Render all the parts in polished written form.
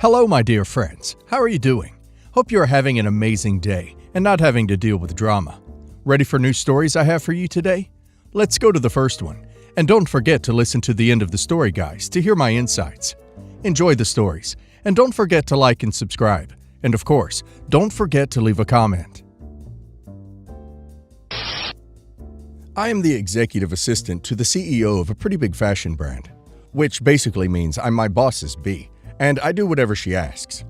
Hello, my dear friends. How are you doing? Hope you are having an amazing day and not having to deal with drama. Ready for new stories I have for you today? Let's go to the first one. And don't forget to listen to the end of the story, guys, to hear my insights. Enjoy the stories. And don't forget to like and subscribe. And of course, don't forget to leave a comment. I am the executive assistant to the CEO of a pretty big fashion brand, which basically means I'm my boss's bee, and I do whatever she asks.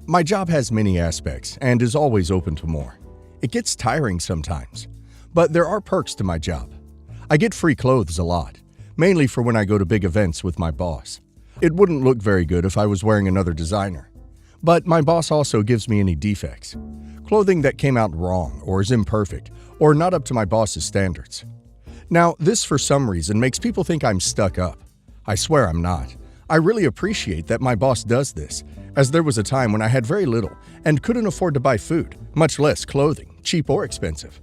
My job has many aspects and is always open to more. It gets tiring sometimes, but there are perks to my job. I get free clothes a lot, mainly for when I go to big events with my boss. It wouldn't look very good if I was wearing another designer. But my boss also gives me any defects. Clothing that came out wrong or is imperfect or not up to my boss's standards. Now, this for some reason makes people think I'm stuck up. I swear I'm not. I really appreciate that my boss does this, as there was a time when I had very little and couldn't afford to buy food, much less clothing, cheap or expensive.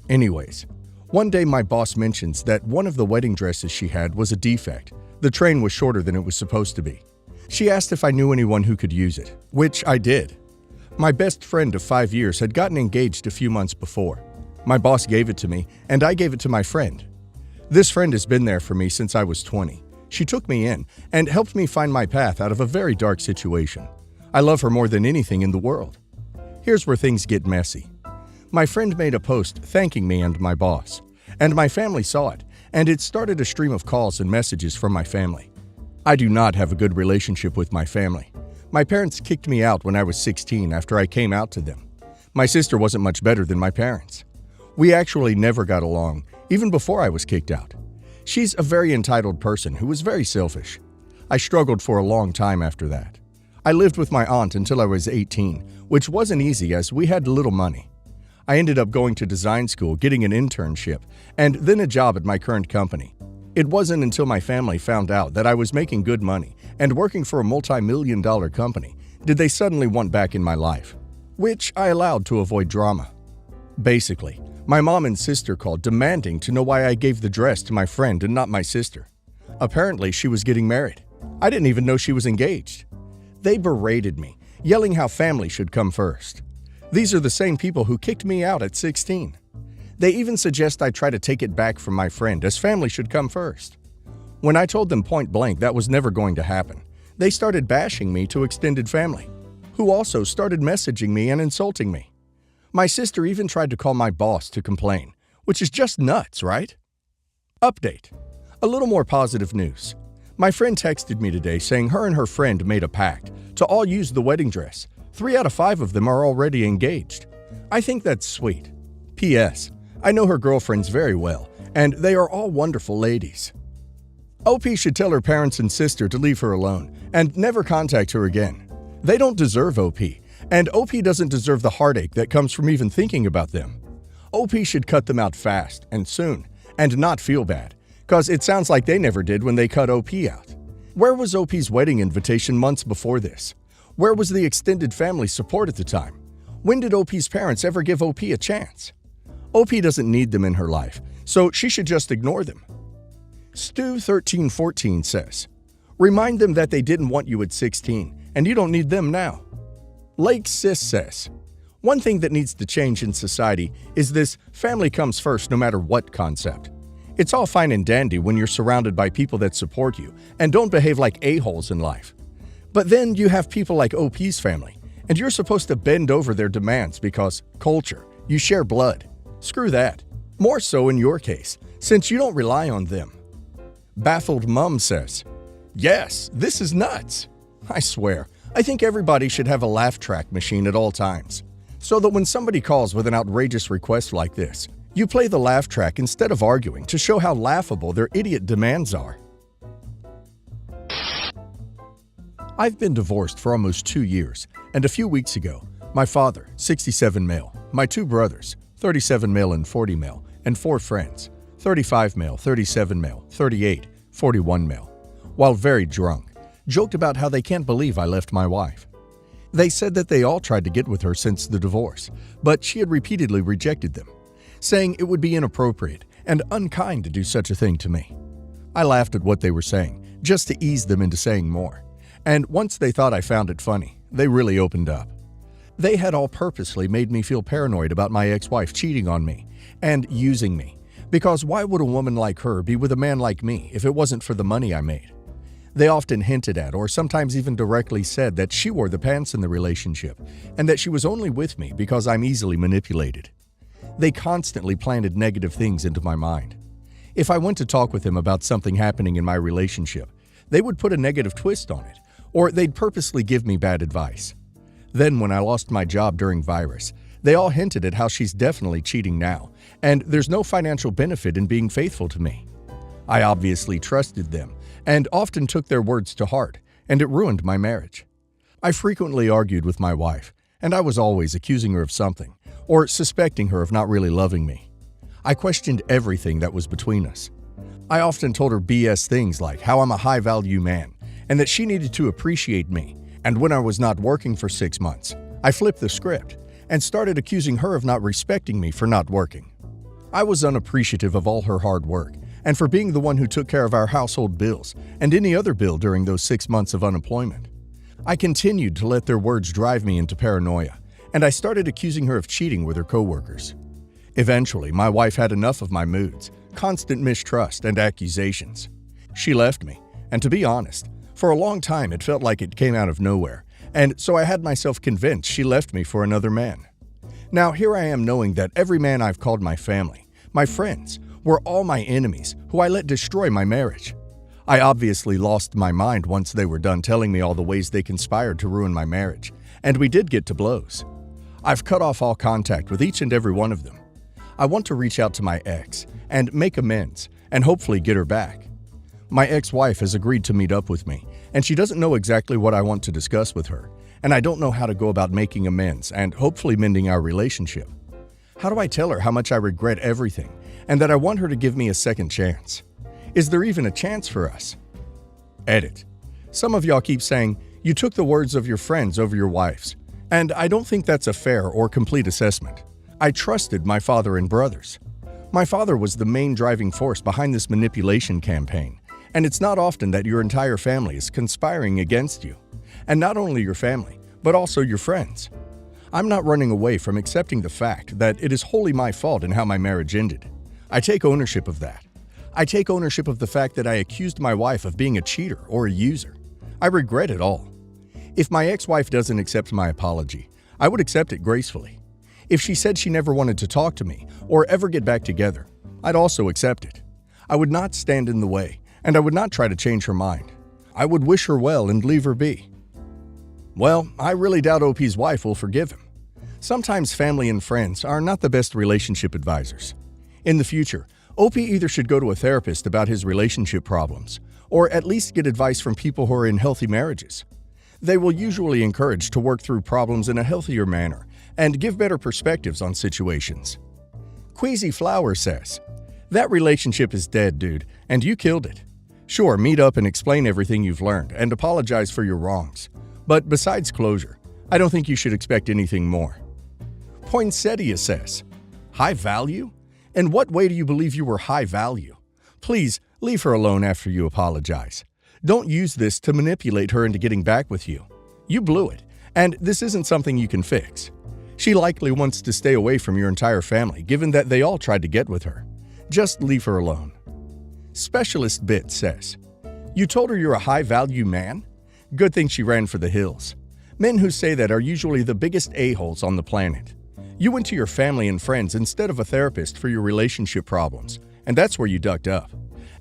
Anyways, one day my boss mentions that one of the wedding dresses she had was a defect. The train was shorter than it was supposed to be. She asked if I knew anyone who could use it, which I did. My best friend of 5 years had gotten engaged a few months before. My boss gave it to me, and I gave it to my friend. This friend has been there for me since I was 20. She took me in and helped me find my path out of a very dark situation. I love her more than anything in the world. Here's where things get messy. My friend made a post thanking me and my boss, and my family saw it, and it started a stream of calls and messages from my family. I do not have a good relationship with my family. My parents kicked me out when I was 16 after I came out to them. My sister wasn't much better than my parents. We actually never got along, even before I was kicked out. She's a very entitled person who was very selfish. I struggled for a long time after that. I lived with my aunt until I was 18, which wasn't easy as we had little money. I ended up going to design school, getting an internship, and then a job at my current company. It wasn't until my family found out that I was making good money and working for a multi-million-dollar company did they suddenly want back in my life, which I allowed to avoid drama. Basically, my mom and sister called demanding to know why I gave the dress to my friend and not my sister. Apparently, she was getting married. I didn't even know she was engaged. They berated me, yelling how family should come first. These are the same people who kicked me out at 16. They even suggest I try to take it back from my friend as family should come first. When I told them point blank that was never going to happen, they started bashing me to extended family, who also started messaging me and insulting me. My sister even tried to call my boss to complain, which is just nuts, right? Update. A little more positive news. My friend texted me today saying her and her friend made a pact to all use the wedding dress. 3 out of 5 of them are already engaged. I think that's sweet. P.S. I know her girlfriends very well, and they are all wonderful ladies. OP should tell her parents and sister to leave her alone and never contact her again. They don't deserve OP. And OP doesn't deserve the heartache that comes from even thinking about them. OP should cut them out fast and soon, and not feel bad, cause it sounds like they never did when they cut OP out. Where was OP's wedding invitation months before this? Where was the extended family support at the time? When did OP's parents ever give OP a chance? OP doesn't need them in her life, so she should just ignore them. Stu1314 says, remind them that they didn't want you at 16, and you don't need them now. Lake Sis says, one thing that needs to change in society is this family comes first no matter what concept. It's all fine and dandy when you're surrounded by people that support you and don't behave like a-holes in life. But then you have people like OP's family, and you're supposed to bend over their demands because culture, you share blood. Screw that. More so in your case, since you don't rely on them. Baffled Mum says, yes, this is nuts. I swear, I think everybody should have a laugh track machine at all times, so that when somebody calls with an outrageous request like this, you play the laugh track instead of arguing to show how laughable their idiot demands are. I've been divorced for almost 2 years, and a few weeks ago, my father, 67 male, my 2 brothers, 37 male and 40 male, and 4 friends, 35 male, 37 male, 38, 41 male, while very drunk, joked about how they can't believe I left my wife. They said that they all tried to get with her since the divorce, but she had repeatedly rejected them, saying it would be inappropriate and unkind to do such a thing to me. I laughed at what they were saying, just to ease them into saying more, And once they thought I found it funny, they really opened up. They had all purposely made me feel paranoid about my ex-wife cheating on me and using me, because why would a woman like her be with a man like me if it wasn't for the money I made? They often hinted at, or sometimes even directly said, that she wore the pants in the relationship and that she was only with me because I'm easily manipulated. They constantly planted negative things into my mind. If I went to talk with them about something happening in my relationship, they would put a negative twist on it, or they'd purposely give me bad advice. Then when I lost my job during virus, they all hinted at how she's definitely cheating now, and there's no financial benefit in being faithful to me. I obviously trusted them and often took their words to heart, and it ruined my marriage. I frequently argued with my wife, and I was always accusing her of something, or suspecting her of not really loving me. I questioned everything that was between us. I often told her BS things like how I'm a high-value man, and that she needed to appreciate me, and when I was not working for 6 months, I flipped the script and started accusing her of not respecting me for not working. I was unappreciative of all her hard work, and for being the one who took care of our household bills and any other bill during those 6 months of unemployment. I continued to let their words drive me into paranoia, and I started accusing her of cheating with her coworkers. Eventually, my wife had enough of my moods, constant mistrust, and accusations. She left me, and to be honest, for a long time it felt like it came out of nowhere, and so I had myself convinced she left me for another man. Now here I am knowing that every man I've called my family, my friends, were all my enemies who I let destroy my marriage. I obviously lost my mind once they were done telling me all the ways they conspired to ruin my marriage, and we did get to blows. I've cut off all contact with each and every one of them. I want to reach out to my ex and make amends and hopefully get her back. My ex-wife has agreed to meet up with me, and she doesn't know exactly what I want to discuss with her, and I don't know how to go about making amends and hopefully mending our relationship. How do I tell her how much I regret everything and that I want her to give me a second chance? Is there even a chance for us? Edit. Some of y'all keep saying, you took the words of your friends over your wife's, and I don't think that's a fair or complete assessment. I trusted my father and brothers. My father was the main driving force behind this manipulation campaign, and it's not often that your entire family is conspiring against you. And not only your family, but also your friends. I'm not running away from accepting the fact that it is wholly my fault in how my marriage ended. I take ownership of that. I take ownership of the fact that I accused my wife of being a cheater or a user. I regret it all. If my ex-wife doesn't accept my apology, I would accept it gracefully. If she said she never wanted to talk to me or ever get back together, I'd also accept it. I would not stand in the way, and I would not try to change her mind. I would wish her well and leave her be. Well, I really doubt OP's wife will forgive him. Sometimes family and friends are not the best relationship advisors. In the future, OP either should go to a therapist about his relationship problems, or at least get advice from people who are in healthy marriages. They will usually encourage to work through problems in a healthier manner and give better perspectives on situations. Queasy Flower says, "That relationship is dead, dude, and you killed it. Sure, meet up and explain everything you've learned and apologize for your wrongs. But besides closure, I don't think you should expect anything more." Poinsettia says, "High value? In what way do you believe you were high value? Please, leave her alone after you apologize. Don't use this to manipulate her into getting back with you. You blew it, and this isn't something you can fix. She likely wants to stay away from your entire family, given that they all tried to get with her. Just leave her alone." Specialist Bit says, "You told her you're a high-value man? Good thing she ran for the hills. Men who say that are usually the biggest a-holes on the planet. You went to your family and friends instead of a therapist for your relationship problems, and that's where you ducked up.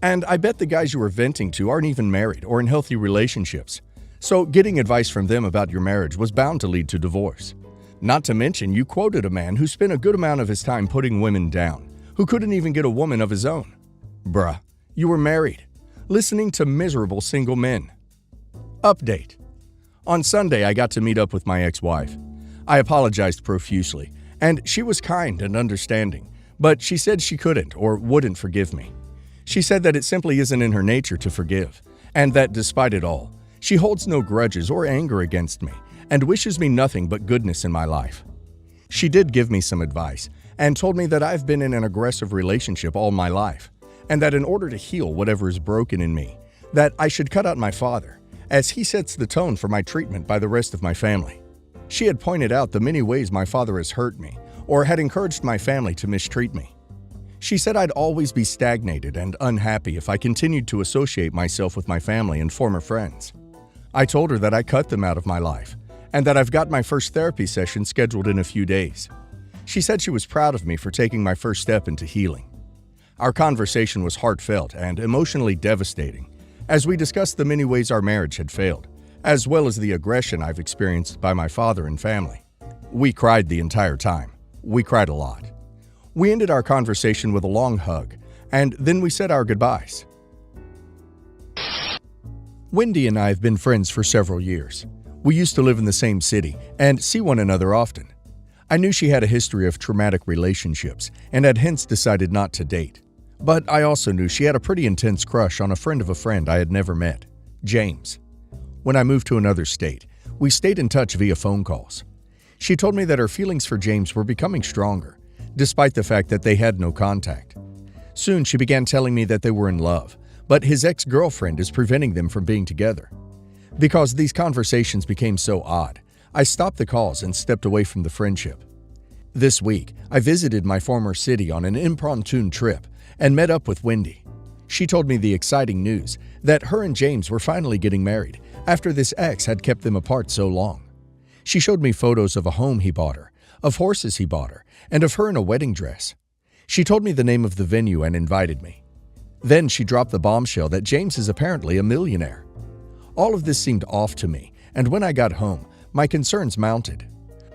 And I bet the guys you were venting to aren't even married or in healthy relationships. So getting advice from them about your marriage was bound to lead to divorce. Not to mention, you quoted a man who spent a good amount of his time putting women down, who couldn't even get a woman of his own. Bruh, you were married, listening to miserable single men." Update. On Sunday, I got to meet up with my ex-wife. I apologized profusely, and she was kind and understanding, but she said she couldn't or wouldn't forgive me. She said that it simply isn't in her nature to forgive, and that despite it all, she holds no grudges or anger against me and wishes me nothing but goodness in my life. She did give me some advice and told me that I've been in an aggressive relationship all my life, and that in order to heal whatever is broken in me, that I should cut out my father as he sets the tone for my treatment by the rest of my family. She had pointed out the many ways my father has hurt me or had encouraged my family to mistreat me. She said I'd always be stagnated and unhappy if I continued to associate myself with my family and former friends. I told her that I cut them out of my life and that I've got my first therapy session scheduled in a few days. She said she was proud of me for taking my first step into healing. Our conversation was heartfelt and emotionally devastating as we discussed the many ways our marriage had failed, as well as the aggression I've experienced by my father and family. We cried the entire time. We cried a lot. We ended our conversation with a long hug, and then we said our goodbyes. Wendy and I have been friends for several years. We used to live in the same city and see one another often. I knew she had a history of traumatic relationships and had hence decided not to date. But I also knew she had a pretty intense crush on a friend of a friend I had never met, James. When I moved to another state, we stayed in touch via phone calls. She told me that her feelings for James were becoming stronger, despite the fact that they had no contact. Soon she began telling me that they were in love, but his ex-girlfriend is preventing them from being together. Because these conversations became so odd, I stopped the calls and stepped away from the friendship. This week, I visited my former city on an impromptu trip and met up with Wendy. She told me the exciting news that her and James were finally getting married after this ex had kept them apart so long. She showed me photos of a home he bought her, of horses he bought her, and of her in a wedding dress. She told me the name of the venue and invited me. Then she dropped the bombshell that James is apparently a millionaire. All of this seemed off to me, and when I got home, my concerns mounted.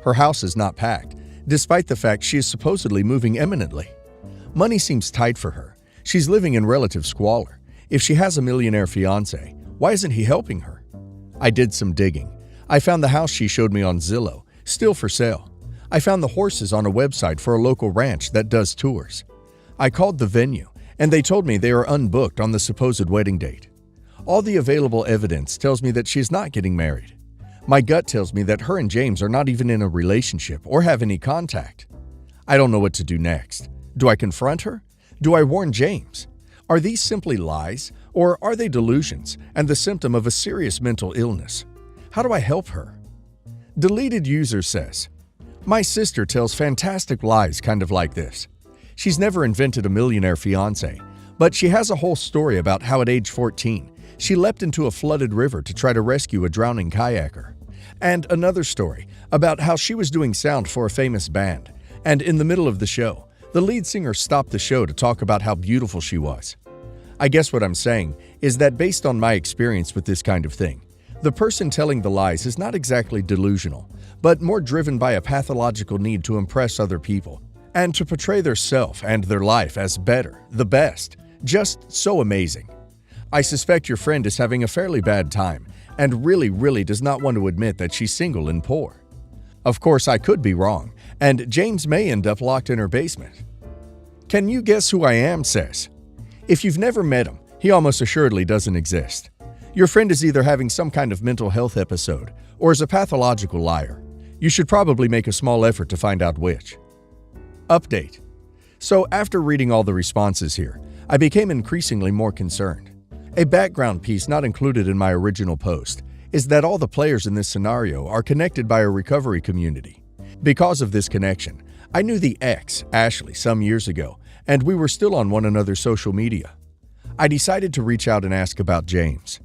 Her house is not packed, despite the fact she is supposedly moving imminently. Money seems tight for her. She's living in relative squalor. If she has a millionaire fiancé, why isn't he helping her? I did some digging. I found the house she showed me on Zillow, still for sale. I found the horses on a website for a local ranch that does tours. I called the venue, and they told me they are unbooked on the supposed wedding date. All the available evidence tells me that she's not getting married. My gut tells me that her and James are not even in a relationship or have any contact. I don't know what to do next. Do I confront her? Do I warn James? Are these simply lies, or are they delusions and the symptom of a serious mental illness? How do I help her? Deleted user says, "My sister tells fantastic lies kind of like this. She's never invented a millionaire fiancé, but she has a whole story about how at age 14, she leapt into a flooded river to try to rescue a drowning kayaker. And another story about how she was doing sound for a famous band, and in the middle of the show, the lead singer stopped the show to talk about how beautiful she was. I guess what I'm saying is that based on my experience with this kind of thing, the person telling the lies is not exactly delusional, but more driven by a pathological need to impress other people and to portray their self and their life as better, the best, just so amazing. I suspect your friend is having a fairly bad time and really does not want to admit that she's single and poor. Of course, I could be wrong, and James may end up locked in her basement. Can you guess who I am, says. If you've never met him, he almost assuredly doesn't exist. Your friend is either having some kind of mental health episode or is a pathological liar. You should probably make a small effort to find out which. Update. So after reading all the responses here, I became increasingly more concerned. A background piece not included in my original post is that all the players in this scenario are connected by a recovery community. Because of this connection, I knew the ex, Ashley, some years ago, and we were still on one another's social media. I decided to reach out and ask about James.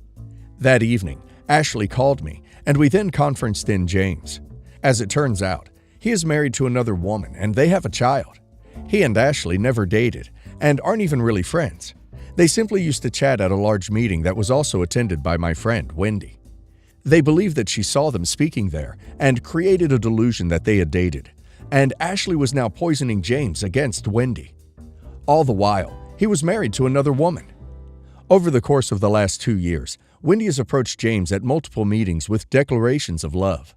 That evening, Ashley called me, and we then conferenced in James. As it turns out, he is married to another woman, and they have a child. He and Ashley never dated, and aren't even really friends. They simply used to chat at a large meeting that was also attended by my friend, Wendy. They believed that she saw them speaking there and created a delusion that they had dated, and Ashley was now poisoning James against Wendy. All the while, he was married to another woman. Over the course of the last 2 years, Wendy has approached James at multiple meetings with declarations of love.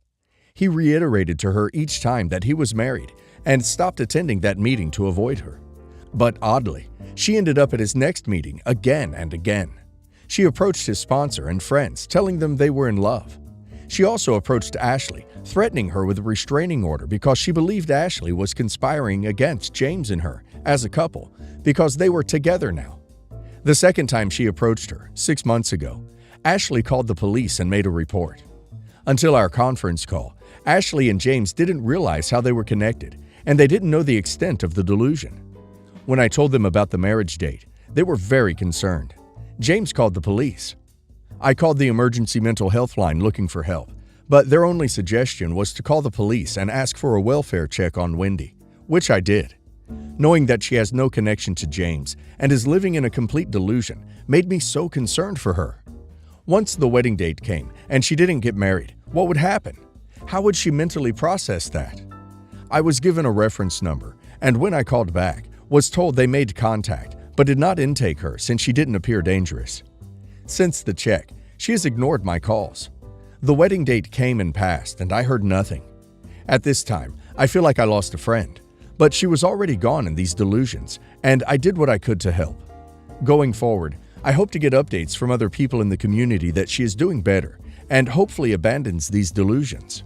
He reiterated to her each time that he was married and stopped attending that meeting to avoid her. But oddly, she ended up at his next meeting again and again. She approached his sponsor and friends, telling them they were in love. She also approached Ashley, threatening her with a restraining order because she believed Ashley was conspiring against James and her as a couple because they were together now. The second time she approached her, 6 months ago, Ashley called the police and made a report. Until our conference call, Ashley and James didn't realize how they were connected, and they didn't know the extent of the delusion. When I told them about the marriage date, they were very concerned. James called the police. I called the emergency mental health line looking for help, but their only suggestion was to call the police and ask for a welfare check on Wendy, which I did. Knowing that she has no connection to James and is living in a complete delusion made me so concerned for her. Once the wedding date came and she didn't get married, what would happen? How would she mentally process that? I was given a reference number, and when I called back, was told they made contact but did not intake her since she didn't appear dangerous. Since the check, she has ignored my calls. The wedding date came and passed, and I heard nothing. At this time, I feel like I lost a friend, but she was already gone in these delusions, and I did what I could to help. Going forward, I hope to get updates from other people in the community that she is doing better and hopefully abandons these delusions.